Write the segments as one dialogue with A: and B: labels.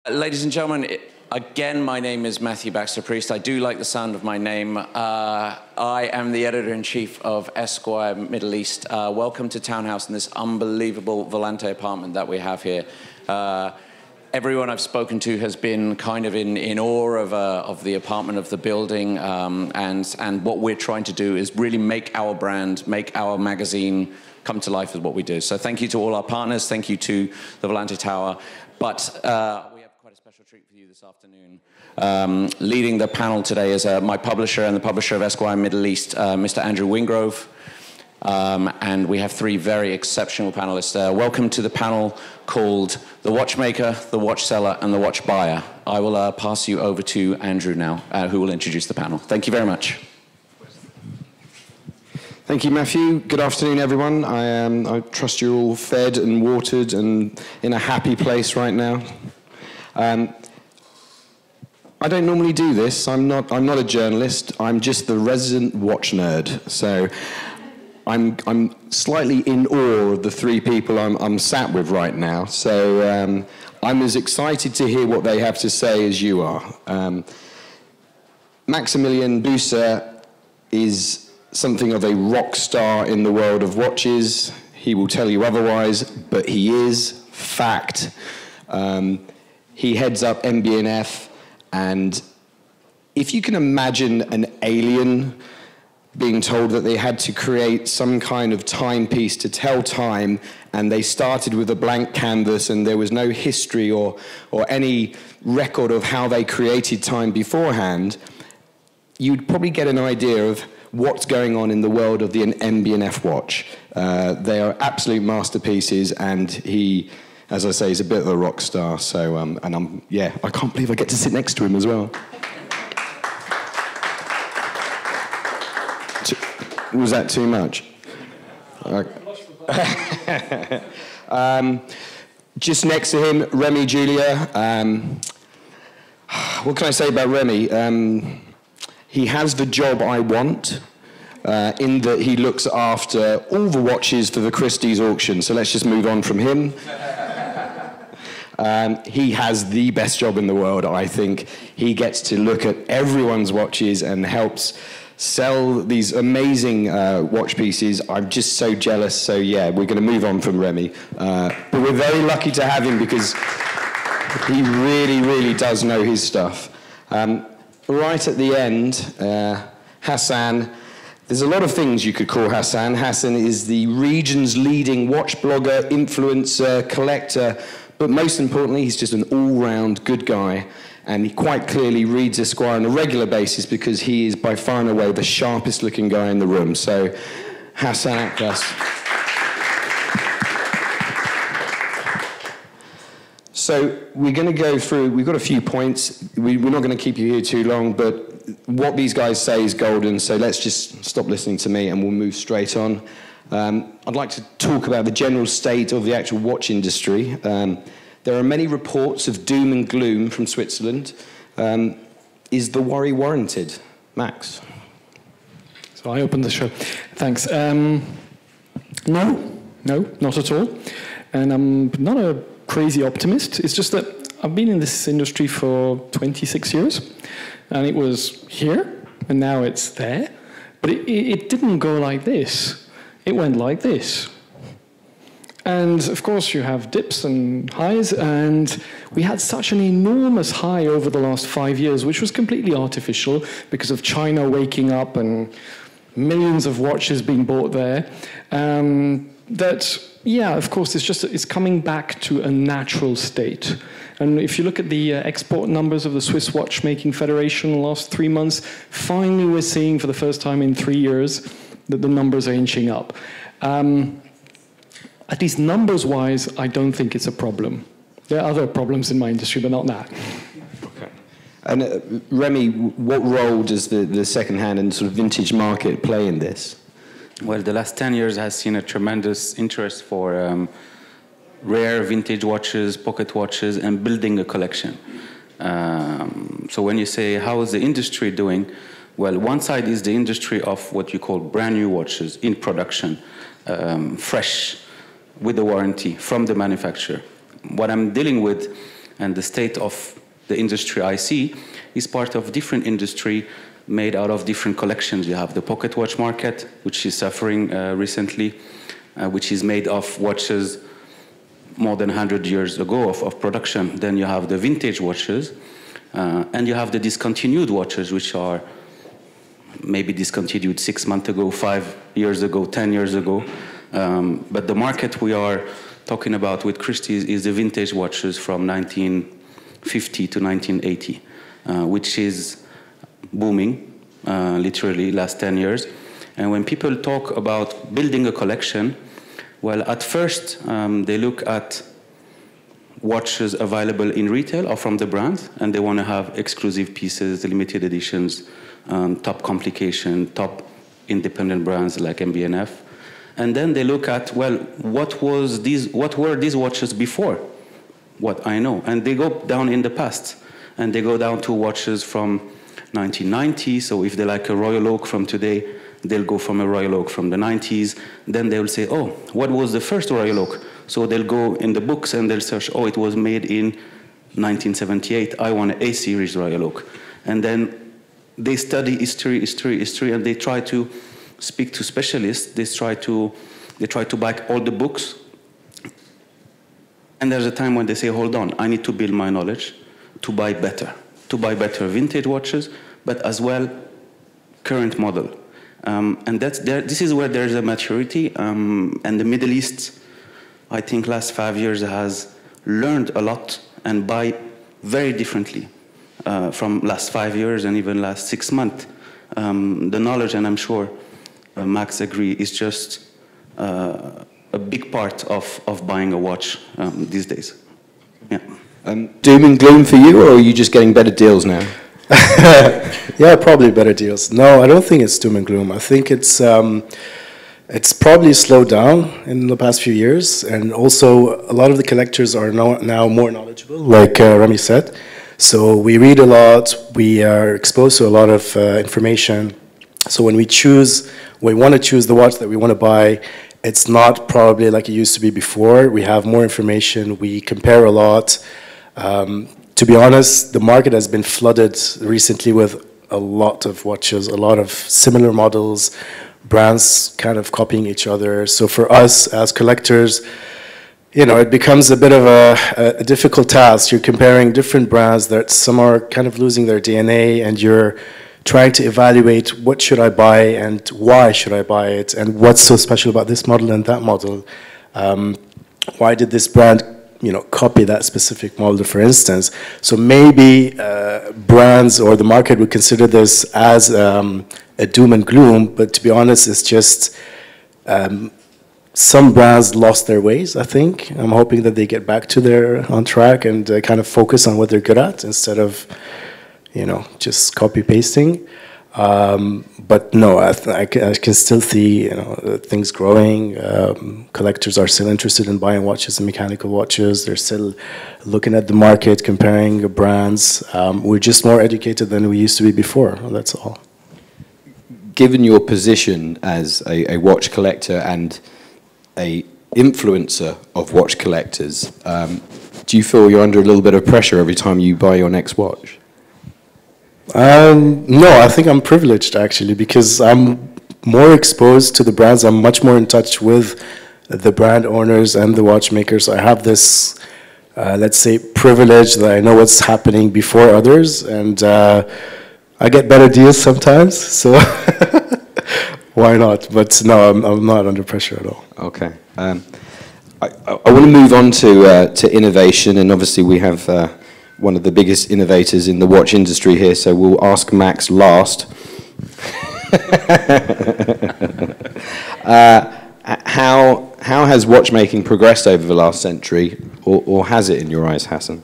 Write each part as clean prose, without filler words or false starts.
A: Ladies and gentlemen, again, my name is Matthew Baxter-Priest. I do like the sound of my name. I am the editor-in-chief of Esquire Middle East. Welcome to Townhouse in this unbelievable Volante apartment that we have here. Everyone I've spoken to has been kind of in awe of the apartment, of the building, and what we're trying to do is really make our brand, make our magazine come to life with what we do. So thank you to all our partners, thank you to the Volante Tower, but we have quite a special treat for you this afternoon. Leading the panel today is my publisher and the publisher of Esquire Middle East, Mr. Andrew Wingrove. And we have three very exceptional panelists. Welcome to the panel called The Watchmaker, The Watch Seller, and The Watch Buyer. I will pass you over to Andrew now, who will introduce the panel. Thank you very much.
B: Thank you, Matthew. Good afternoon, everyone. I trust you're all fed and watered and in a happy place right now. I don't normally do this. I'm not a journalist. I'm just the resident watch nerd. So I'm slightly in awe of the three people I'm sat with right now. So I'm as excited to hear what they have to say as you are. Maximilian Buser is something of a rock star in the world of watches. He will tell you otherwise, but he is fact. He heads up MB&F, and if you can imagine an alien being told that they had to create some kind of timepiece to tell time, and they started with a blank canvas and there was no history or any record of how they created time beforehand, you'd probably get an idea of what's going on in the world of the MB&F watch. They are absolute masterpieces, and he, as I say, is a bit of a rock star. So, and I can't believe I get to sit next to him as well. Was that too much? Just next to him, Remy Julia. What can I say about Remy? He has the job I want, in that he looks after all the watches for the Christie's auction. So let's just move on from him. He has the best job in the world, I think. He gets to look at everyone's watches and helps sell these amazing watch pieces. I'm just so jealous. So yeah, we're going to move on from Remy. But we're very lucky to have him because he really, really does know his stuff. Right at the end, Hassan. There's a lot of things you could call Hassan. Hassan is the region's leading watch blogger, influencer, collector, but most importantly, he's just an all-round good guy. And he quite clearly reads Esquire on a regular basis because he is by far and away the sharpest looking guy in the room. So, Hassan Akhras. So we're going to go through, we've got a few points. We're not going to keep you here too long, but what these guys say is golden, so let's just stop listening to me and we'll move straight on. I'd like to talk about the general state of the actual watch industry. There are many reports of doom and gloom from Switzerland. Is the worry warranted? Max?
C: So I opened the show. Thanks. No, not at all. And I'm not a crazy optimist. It's just that I've been in this industry for 26 years, and it was here, and now it's there. But it didn't go like this. It went like this. And of course you have dips and highs, and we had such an enormous high over the last 5 years, which was completely artificial because of China waking up and millions of watches being bought there. Yeah, of course, it's coming back to a natural state. And if you look at the export numbers of the Swiss Watchmaking Federation in the last 3 months, finally we're seeing for the first time in 3 years that the numbers are inching up. At least numbers-wise, I don't think it's a problem. There are other problems in my industry, but not that.
B: Okay. And Remy, what role does the second-hand and sort of vintage market play in this?
D: Well, the last 10 years has seen a tremendous interest for rare vintage watches, pocket watches, and building a collection. So when you say, how is the industry doing? Well, one side is the industry of what you call brand new watches in production, fresh, with a warranty from the manufacturer. What I'm dealing with And the state of the industry I see is part of different industry made out of different collections. You have the pocket watch market, which is suffering recently, which is made of watches more than 100 years ago of production. Then you have the vintage watches, and you have the discontinued watches, which are maybe discontinued 6 months ago, 5 years ago, 10 years ago. But the market we are talking about with Christie is the vintage watches from 1950 to 1980, which is booming, literally last 10 years. And when people talk about building a collection, well, at first they look at watches available in retail or from the brand, and they want to have exclusive pieces, limited editions, top complication, top independent brands like MB&F. And then they look at, well, what were these watches before what I know? And they go down in the past, and they go down to watches from 1990. So if they like a Royal Oak from today, they'll go from a Royal Oak from the 90s. Then they'll say, oh, what was the first Royal Oak? So they'll go in the books and they'll search, oh, it was made in 1978. I want an A series Royal Oak. And then they study history, and they try to speak to specialists. They try to buy all the books. And there's a time when they say, hold on, I need to build my knowledge to buy better vintage watches, but as well current model. And this is where there's a maturity. And the Middle East, I think last 5 years has learned a lot and buy very differently from last 5 years and even last 6 months. The knowledge, and I'm sure Max agree, is just a big part of buying a watch these days. Yeah.
B: Doom and gloom for you, or are you just getting better deals now?
E: Yeah, probably better deals. No, I don't think it's doom and gloom. I think it's probably slowed down in the past few years, and also a lot of the collectors are now more knowledgeable, like Remy said. So we read a lot, we are exposed to a lot of information. So when we want to choose the watch that we want to buy, it's not probably like it used to be before. We have more information, we compare a lot. To be honest, the market has been flooded recently with a lot of watches, a lot of similar models, brands kind of copying each other. So for us as collectors, you know, it becomes a bit of a difficult task. You're comparing different brands that some are kind of losing their DNA, and you're trying to evaluate what should I buy and why should I buy it, and what's so special about this model and that model. Why did this brand, you know, copy that specific model, for instance? So maybe brands or the market would consider this as a doom and gloom, but to be honest, it's just some brands lost their ways, I think. I'm hoping that they get back to on track and kind of focus on what they're good at instead of, you know, just copy pasting. But no, I can still see, you know, things growing. Collectors are still interested in buying watches and mechanical watches. They're still looking at the market, comparing brands. We're just more educated than we used to be before. That's all.
B: Given your position as a watch collector and a influencer of watch collectors, do you feel you're under a little bit of pressure every time you buy your next watch?
E: No, I think I'm privileged actually, because I'm more exposed to the brands. I'm much more in touch with the brand owners and the watchmakers. I have this, let's say, privilege that I know what's happening before others, and I get better deals sometimes, so why not? But no, I'm not under pressure at all.
B: Okay. I want to move on to innovation, and obviously we have one of the biggest innovators in the watch industry here, so we'll ask Max last. How has watchmaking progressed over the last century, or has it in your eyes, Hassan?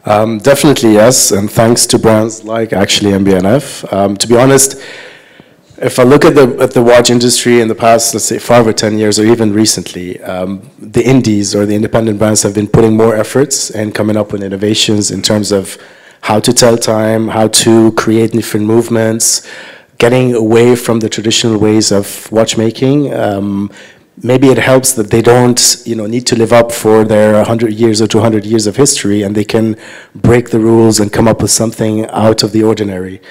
E: Definitely yes, and thanks to brands like actually MB&F. To be honest, if I look at the watch industry in the past, let's say 5 or 10 years, or even recently, the indies or the independent brands have been putting more efforts and coming up with innovations in terms of how to tell time, how to create different movements, getting away from the traditional ways of watchmaking, maybe it helps that they don't, need to live up for their 100 years or 200 years of history, and they can break the rules and come up with something out of the ordinary.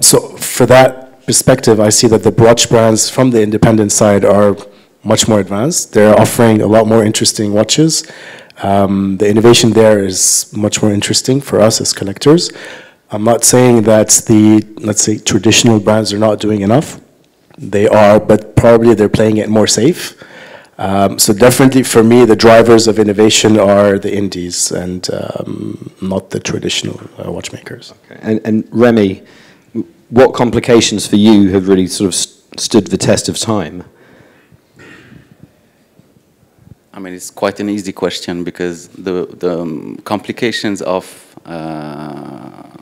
E: So for that perspective, I see that the watch brands from the independent side are much more advanced. They're offering a lot more interesting watches. The innovation there is much more interesting for us as collectors. I'm not saying that the, let's say, traditional brands are not doing enough. They are, but probably they're playing it more safe. So definitely for me, the drivers of innovation are the indies and not the traditional watchmakers.
B: Okay. And Remy, what complications for you have really sort of stood the test of time?
D: I mean, it's quite an easy question because the complications of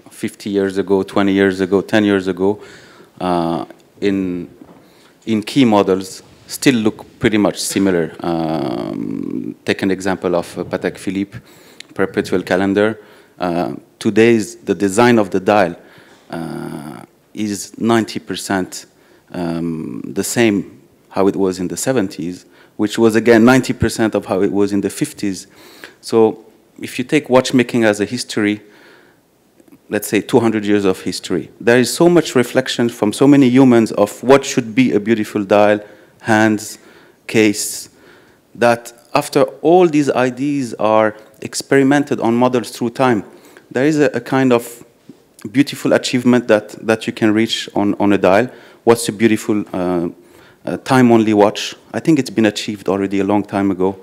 D: 50 years ago, 20 years ago, 10 years ago, in key models still look pretty much similar. Take an example of Patek Philippe perpetual calendar. Today's the design of the dial is 90% the same how it was in the 70s, which was again 90% of how it was in the 50s. So if you take watchmaking as a history, let's say 200 years of history, there is so much reflection from so many humans of what should be a beautiful dial, hands, case, that after all these ideas are experimented on models through time, there is a kind of beautiful achievement that you can reach on a dial. What's a beautiful time-only watch? I think it's been achieved already a long time ago.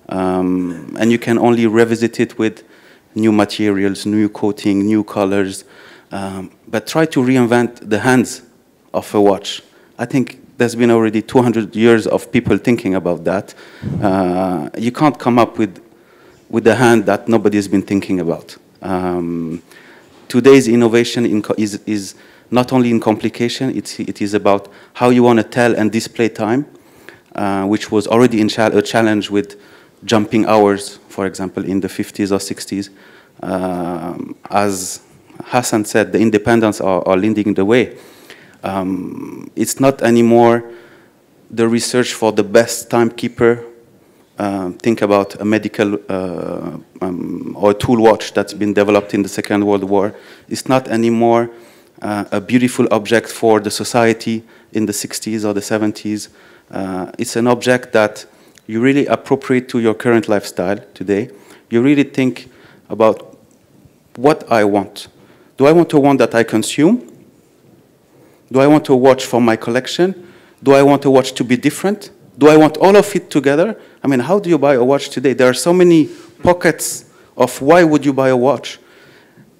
D: And you can only revisit it with new materials, new coating, new colors. But try to reinvent the hands of a watch. I think there's been already 200 years of people thinking about that. You can't come up with a hand that nobody's been thinking about. Today's innovation is not only in complication, it is about how you want to tell and display time, which was already a challenge with jumping hours, for example, in the 50s or 60s. As Hassan said, the independents are leading the way. It's not anymore the research for the best timekeeper. Think about a medical or a tool watch that's been developed in the Second World War. It's not anymore a beautiful object for the society in the 60s or the 70s. It's an object that you really appropriate to your current lifestyle today. You really think about what I want. Do I want a watch that I consume? Do I want a watch for my collection? Do I want a watch to be different? Do I want all of it together? I mean, how do you buy a watch today? There are so many pockets of why would you buy a watch.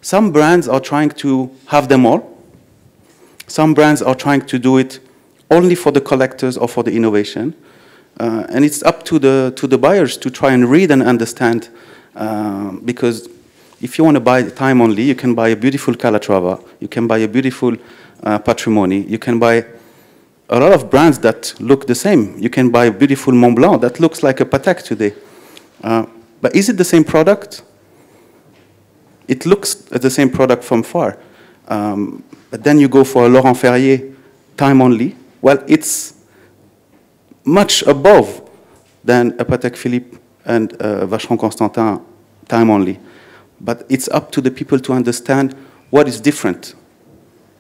D: Some brands are trying to have them all. Some brands are trying to do it only for the collectors or for the innovation. And it's up to the buyers to try and read and understand. Because if you want to buy time only, you can buy a beautiful Calatrava. You can buy a beautiful Patrimony. You can buy a lot of brands that look the same. You can buy a beautiful Mont Blanc that looks like a Patek today. But is it the same product? It looks at the same product from far. But then you go for a Laurent Ferrier time only. Well, it's much above than a Patek Philippe and Vacheron Constantin time only. But it's up to the people to understand what is different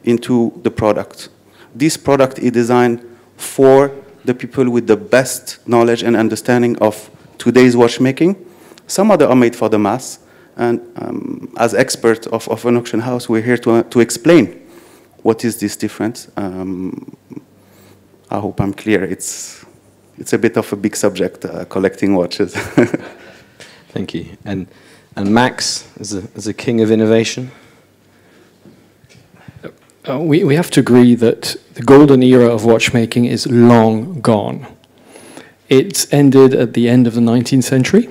D: into the product. This product is designed for the people with the best knowledge and understanding of today's watchmaking. Some other are made for the mass. And as experts of an auction house, we're here to explain what is this difference. I hope I'm clear. It's a bit of a big subject, collecting watches.
B: Thank you. And Max, as a king of innovation?
C: We have to agree that the golden era of watchmaking is long gone. It's ended at the end of the 19th century.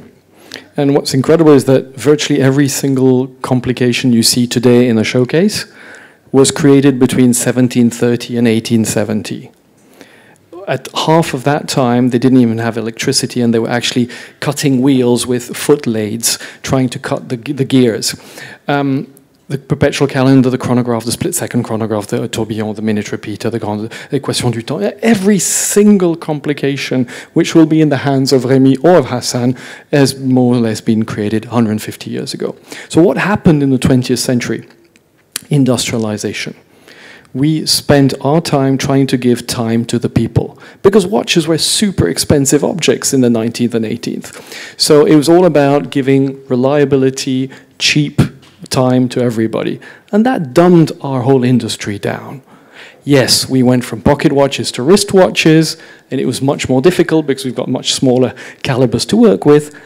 C: And what's incredible is that virtually every single complication you see today in a showcase was created between 1730 and 1870. At half of that time, they didn't even have electricity, and they were actually cutting wheels with foot lathes, trying to cut the gears. the perpetual calendar, the chronograph, the split-second chronograph, the tourbillon, the minute repeater, the grande équation du temps, every single complication which will be in the hands of Remy or of Hassan has more or less been created 150 years ago. So what happened in the 20th century? Industrialization. We spent our time trying to give time to the people because watches were super expensive objects in the 19th and 18th. So it was all about giving reliability, cheap time to everybody. And that dumbed our whole industry down. Yes, we went from pocket watches to wrist watches, and it was much more difficult because we've got much smaller calibers to work with,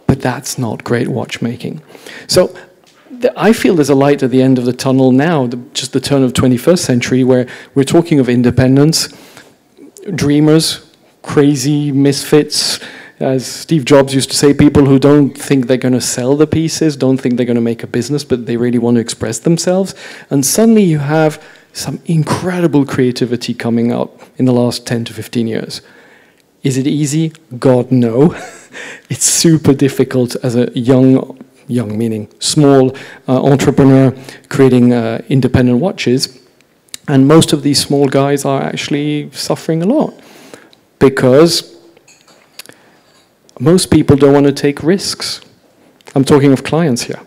C: but that's not great watchmaking. So I feel there's a light at the end of the tunnel now, just the turn of the 21st century, where we're talking of independence, dreamers, crazy misfits, as Steve Jobs used to say, people who don't think they're going to sell the pieces, don't think they're going to make a business, but they really want to express themselves. And suddenly you have some incredible creativity coming up in the last 10 to 15 years. Is it easy? God, no. It's super difficult as a young meaning small entrepreneur creating independent watches. And most of these small guys are actually suffering a lot because most people don't want to take risks. I'm talking of clients here.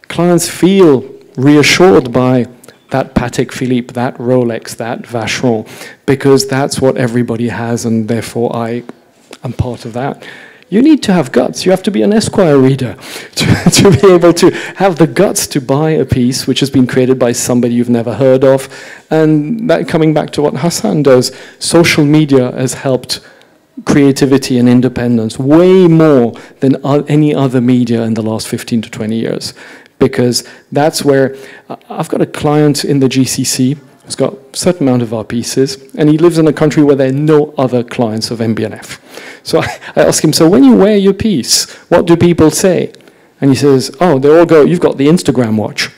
C: Clients feel reassured by that Patek Philippe, that Rolex, that Vacheron, because that's what everybody has, and therefore I am part of that. You need to have guts. You have to be an Esquire reader to be able to have the guts to buy a piece which has been created by somebody you've never heard of. And that, coming back to what Hassan does, social media has helped creativity and independence way more than any other media in the last 15 to 20 years. Because that's where I've got a client in the GCC who's got a certain amount of our pieces, and he lives in a country where there are no other clients of MB&F. So I ask him, so when you wear your piece, what do people say? And he says, oh, they all go, you've got the Instagram watch.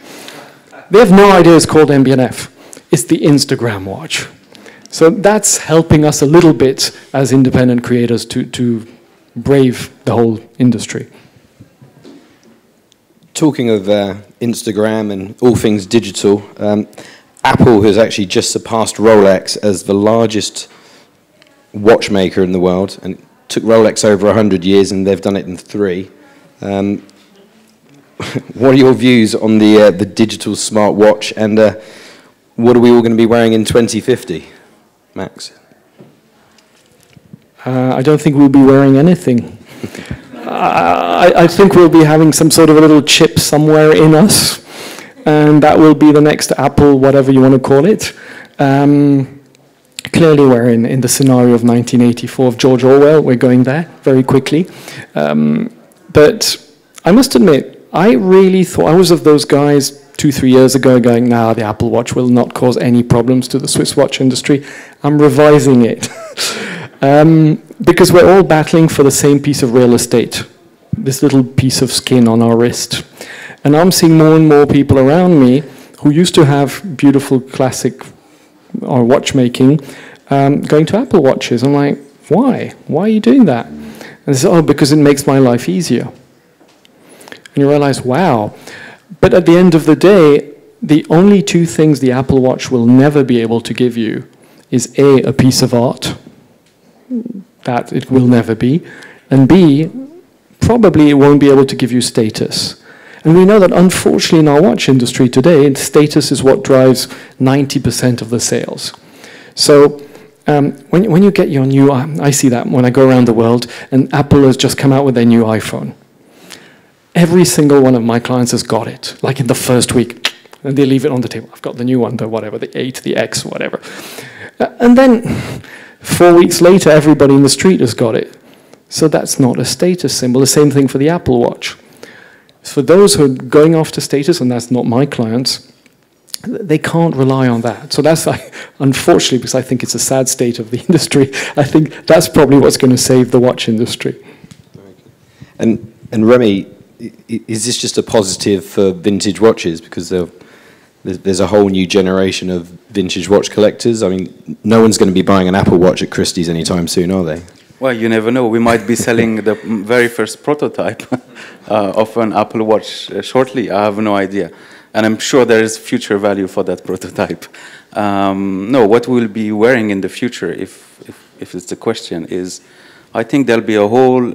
C: They have no idea it's called MB&F. It's the Instagram watch. So that's helping us a little bit as independent creators to brave the whole industry.
B: Talking of Instagram and all things digital, Apple has actually just surpassed Rolex as the largest watchmaker in the world, and it took Rolex over 100 years, and they've done it in 3. What are your views on the digital smartwatch, and what are we all going to be wearing in 2050, Max?
C: I don't think we'll be wearing anything. I think we'll be having some sort of a little chip somewhere in us, and that will be the next Apple, whatever you want to call it. Clearly we're in the scenario of 1984 of George Orwell. We're going there very quickly. But I must admit, I really thought, I was of those guys 2-3 years ago going, nah, the Apple Watch will not cause any problems to the Swiss watch industry. I'm revising it. Because we're all battling for the same piece of real estate, this little piece of skin on our wrist. And I'm seeing more and more people around me who used to have beautiful classic or watchmaking going to Apple Watches. I'm like, why? Why are you doing that? And they say, oh, because it makes my life easier. And you realize, wow. But at the end of the day, the only 2 things the Apple Watch will never be able to give you is A, a piece of art, that it will never be, and B, probably it won't be able to give you status. And we know that unfortunately in our watch industry today, status is what drives 90% of the sales. So when you get your new, I see that when I go around the world, and Apple has just come out with their new iPhone. Every single one of my clients has got it, like in the first week, and they leave it on the table. I've got the new one, the whatever, the 8, the X, whatever. And then 4 weeks later, everybody in the street has got it. So that's not a status symbol. The same thing for the Apple Watch. For those who are going after status, and that's not my clients, they can't rely on that. So that's, unfortunately, because I think it's a sad state of the industry, I think that's probably what's going to save the watch industry.
B: And Remy, is this just a positive for vintage watches? Because there's a whole new generation of vintage watch collectors. I mean, no one's going to be buying an Apple Watch at Christie's anytime soon, are they?
D: Well, you never know. We might be selling the very first prototype of an Apple Watch shortly. I have no idea. And I'm sure there is future value for that prototype. No, what we'll be wearing in the future, if it's the question, is I think there'll be a whole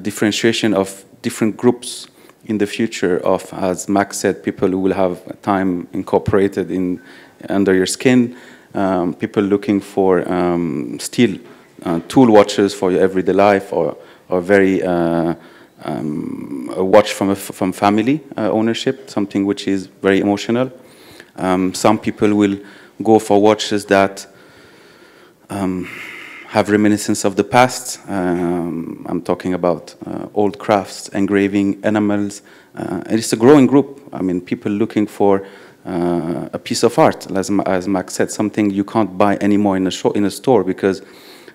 D: differentiation of different groups in the future of, as Max said, people who will have time incorporated under your skin, people looking for still tool watches for your everyday life, or very a watch from family ownership, something which is very emotional. Some people will go for watches that have reminiscence of the past. I'm talking about old crafts, engraving, enamels. And it's a growing group. I mean, people looking for a piece of art, as Max said, something you can't buy anymore in a store, because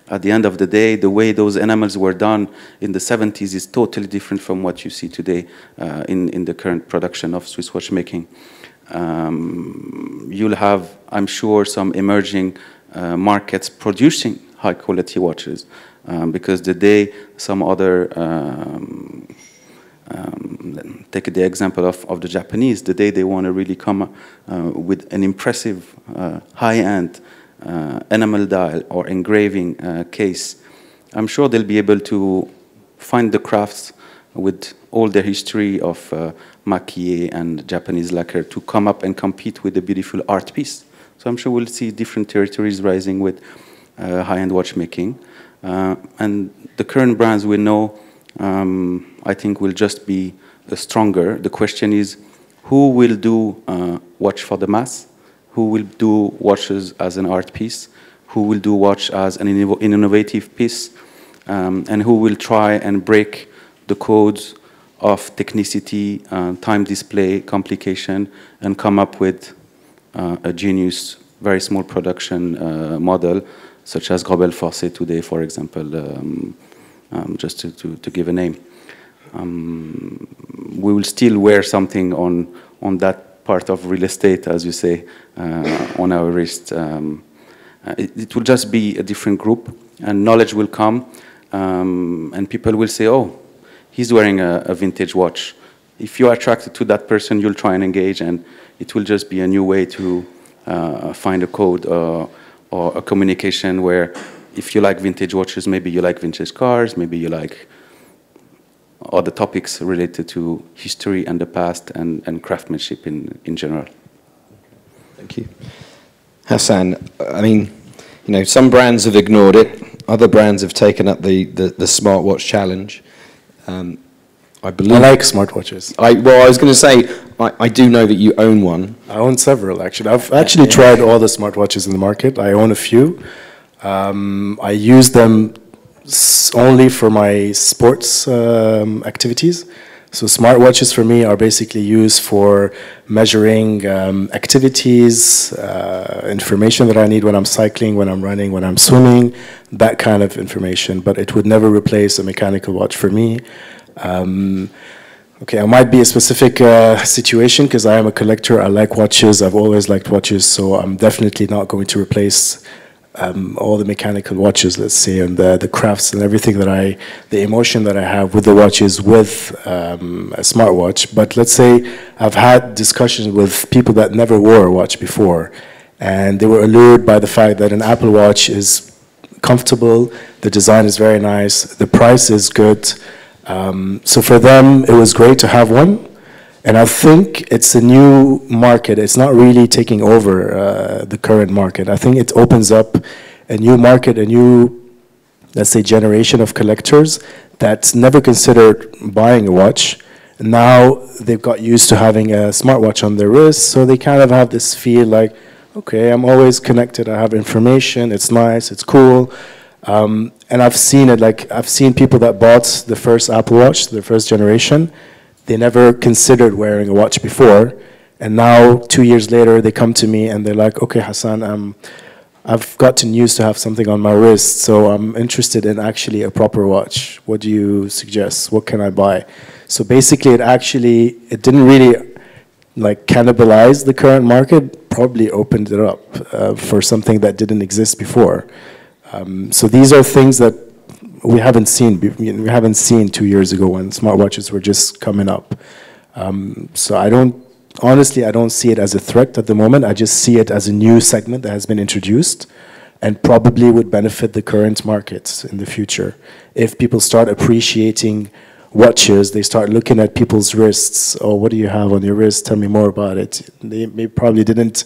D: at the end of the day, the way those enamels were done in the 70s is totally different from what you see today in the current production of Swiss watchmaking. You'll have, I'm sure, some emerging markets producing high-quality watches, because the day some other, take the example of the Japanese, the day they want to really come with an impressive high-end enamel dial or engraving case, I'm sure they'll be able to find the crafts with all their history of makie and Japanese lacquer to come up and compete with a beautiful art piece. So I'm sure we'll see different territories rising with high-end watchmaking. And the current brands we know, I think, will just be stronger. The question is, who will do watch for the mass? Who will do watches as an art piece? Who will do watch as an innovative piece? And who will try and break the codes of technicity, time display, complication, and come up with a genius, very small production model, such as Grobel Forcé today, for example, just to give a name. We will still wear something on that part of real estate, as you say, on our wrist. It will just be a different group, and knowledge will come, and people will say, oh, he's wearing a vintage watch. If you're attracted to that person, you'll try and engage, and it will just be a new way to find a code or a communication where, if you like vintage watches, maybe you like vintage cars, maybe you like other topics related to history and the past and craftsmanship in general.
B: Thank you. Hassan, I mean, you know, some brands have ignored it. Other brands have taken up the smartwatch challenge. I believe.
E: I like smartwatches.
B: Well, I was going to say, I do know that you own one.
E: I own several, actually. I've actually tried all the smartwatches in the market. I own a few. I use them only for my sports activities. So smartwatches for me are basically used for measuring activities, information that I need when I'm cycling, when I'm running, when I'm swimming, that kind of information. But it would never replace a mechanical watch for me. Okay, I might be a specific situation because I am a collector. I like watches. I've always liked watches, so I'm definitely not going to replace all the mechanical watches, let's say, and the crafts and everything that the emotion that I have with the watches with a smartwatch. But let's say I've had discussions with people that never wore a watch before, and they were allured by the fact that an Apple Watch is comfortable, the design is very nice, the price is good. So for them, it was great to have one. And I think it's a new market. It's not really taking over the current market. I think it opens up a new market, a new, let's say, generation of collectors that's never considered buying a watch. And now they've got used to having a smartwatch on their wrist, so they kind of have this feel like, okay, I'm always connected. I have information. It's nice. It's cool. And I've seen it. Like, I've seen people that bought the first Apple Watch, the first generation. They never considered wearing a watch before, and now 2 years later they come to me and they're like, okay, Hassan, I've gotten used to have something on my wrist, so I'm interested in actually a proper watch. What do you suggest? What can I buy? So basically it didn't really like cannibalize the current market, probably opened it up for something that didn't exist before. So these are things that we haven't seen. We haven't seen 2 years ago when smartwatches were just coming up. So honestly, I don't see it as a threat at the moment. I just see it as a new segment that has been introduced and probably would benefit the current markets in the future. If people start appreciating watches, they start looking at people's wrists. Oh, what do you have on your wrist? Tell me more about it. They probably didn't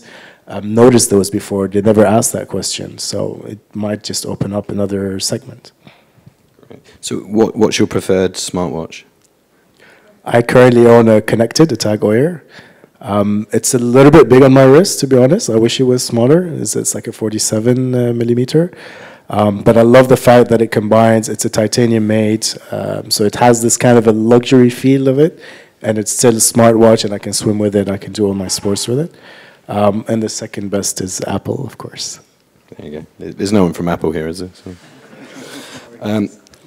E: notice those before. They never asked that question. So it might just open up another segment.
B: So what's your preferred smartwatch?
E: I currently own a Connected, a Tag Heuer. It's a little bit big on my wrist, to be honest. I wish it was smaller. It's like a 47 millimeter. But I love the fact that it combines, it's a titanium made, so it has this kind of a luxury feel of it, and it's still a smartwatch, and I can swim with it, I can do all my sports with it. And the second best is Apple, of course.
B: There you go. There's no one from Apple here, is there? So.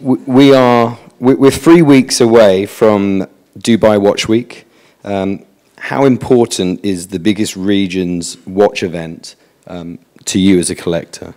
B: We're 3 weeks away from Dubai Watch Week. How important is the biggest region's watch event to you as a collector?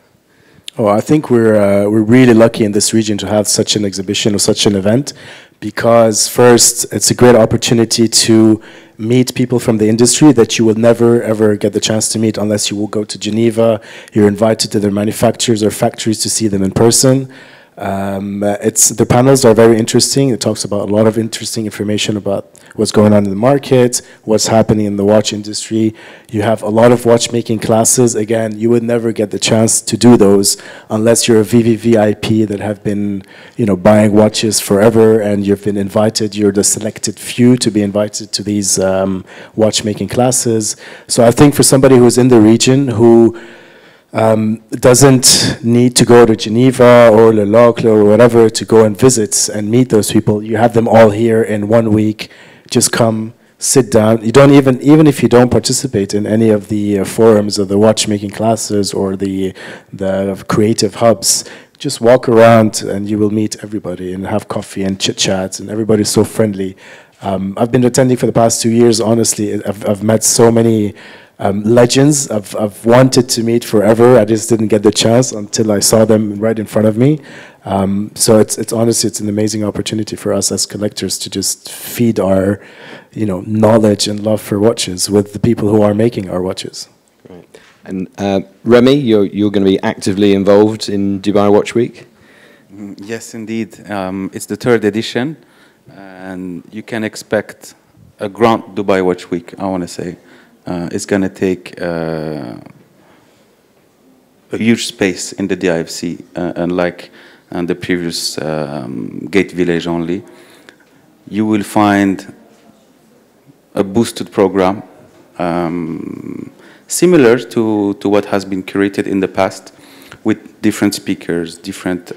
E: Oh, I think we're really lucky in this region to have such an exhibition or such an event, because first, it's a great opportunity to meet people from the industry that you will never ever get the chance to meet unless you will go to Geneva. You're invited to their manufacturers or factories to see them in person. The panels are very interesting. It talks about a lot of interesting information about what's going on in the market, what's happening in the watch industry. You have a lot of watchmaking classes. Again, you would never get the chance to do those unless you're a VVVIP that have been, buying watches forever, and you've been invited. You're the selected few to be invited to these watchmaking classes. So I think for somebody who's in the region who doesn't need to go to Geneva or Le Locle or whatever to go and visit and meet those people. You have them all here in 1 week. Just come, sit down. You don't even if you don't participate in any of the forums or the watchmaking classes or the creative hubs, just walk around and you will meet everybody and have coffee and chit chats, and everybody's so friendly. I've been attending for the past 2 years. Honestly, I've met so many legends I've wanted to meet forever. I just didn't get the chance until I saw them right in front of me. So it's honestly, it's an amazing opportunity for us as collectors to just feed our, knowledge and love for watches with the people who are making our watches.
B: Right. And Remy, you're going to be actively involved in Dubai Watch Week?
D: Yes, indeed. It's the 3rd edition, and you can expect a grand Dubai Watch Week, I want to say. It's going to take a huge space in the DIFC, unlike the previous Gate Village only. You will find a boosted program similar to what has been curated in the past, with different speakers, different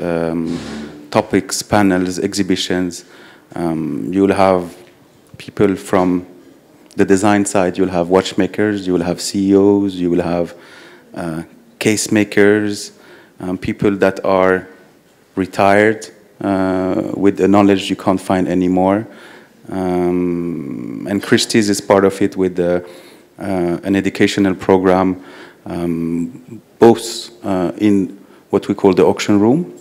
D: topics, panels, exhibitions. You'll have people from the design side. You'll have watchmakers, you will have CEOs, you will have case makers, people that are retired with the knowledge you can't find anymore. And Christie's is part of it with an educational program, both in what we call the auction room,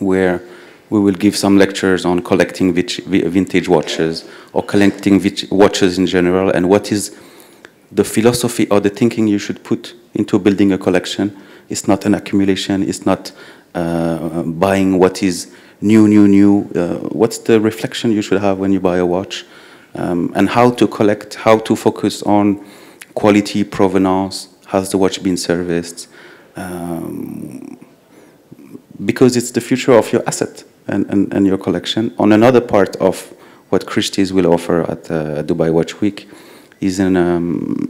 D: where we will give some lectures on collecting vintage watches or collecting watches in general, and what is the philosophy or the thinking you should put into building a collection. It's not an accumulation. It's not buying what is new. What's the reflection you should have when you buy a watch, and how to collect, how to focus on quality, provenance, how's the watch been serviced, because it's the future of your asset and your collection. On another part of what Christie's will offer at Dubai Watch Week is an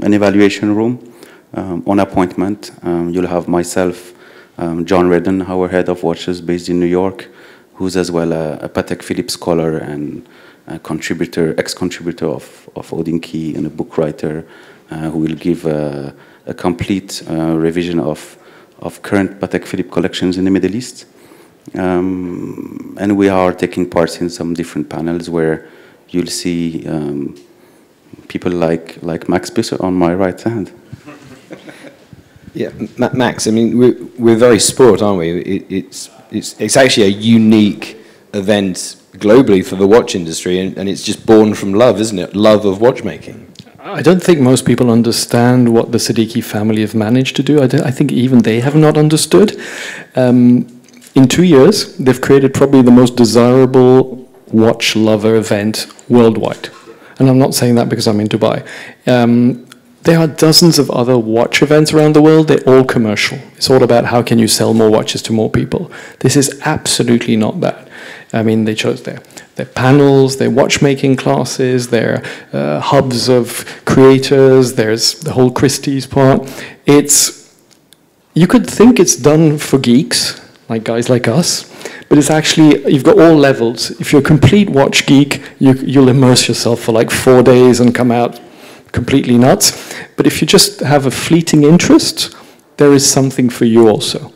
D: evaluation room on appointment. You'll have myself, John Redden, our head of watches based in New York, who's as well a Patek Philippe scholar and a contributor, ex-contributor of Odin-Key, and a book writer, who will give a complete revision of current Patek Philippe collections in the Middle East. And we are taking part in some different panels where you'll see people like Max Busser on my right hand.
B: Yeah, Max, I mean, we're very spoiled, aren't we? It's actually a unique event globally for the watch industry, and it's just born from love, isn't it? Love of watchmaking.
C: I don't think most people understand what the Siddiqui family have managed to do. I think even they have not understood. In 2 years, they've created probably the most desirable watch lover event worldwide. And I'm not saying that because I'm in Dubai. There are dozens of other watch events around the world. They're all commercial. It's all about how can you sell more watches to more people. This is absolutely not that. I mean, they chose their panels, their watchmaking classes, their hubs of creators. There's the whole Christie's part. You could think it's done for geeks, like guys like us, but it's actually, you've got all levels. If you're a complete watch geek, you'll immerse yourself for like 4 days and come out completely nuts. But if you just have a fleeting interest, there is something for you also.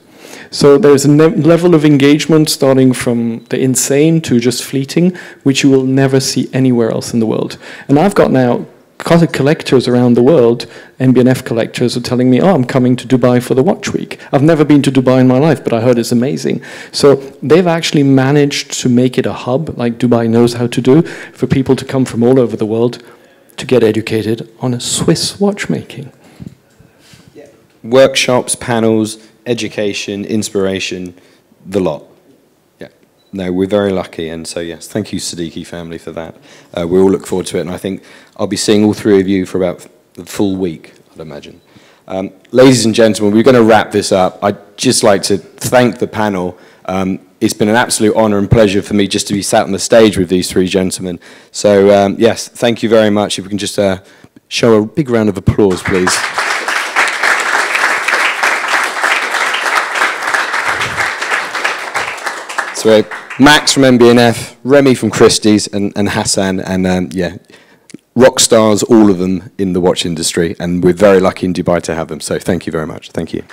C: So there's a level of engagement starting from the insane to just fleeting, which you will never see anywhere else in the world. And I've got now collectors around the world, MB&F collectors, are telling me, oh, I'm coming to Dubai for the Watch Week. I've never been to Dubai in my life, but I heard it's amazing. So they've actually managed to make it a hub, like Dubai knows how to do, for people to come from all over the world to get educated on a Swiss watchmaking.
B: Yeah. Workshops, panels, education, inspiration, the lot. Yeah. No, we're very lucky, and so yes, thank you, Siddiqui family, for that. We all look forward to it, and I think I'll be seeing all three of you for about the full week, I'd imagine. Ladies and gentlemen, we're going to wrap this up. I'd just like to thank the panel. It's been an absolute honour and pleasure for me just to be sat on the stage with these three gentlemen. So, yes, thank you very much. If we can just show a big round of applause, please. So, Max from MB&F, Remy from Christie's, and Hassan, and yeah, rock stars, all of them in the watch industry, and we're very lucky in Dubai to have them. So, thank you very much. Thank you.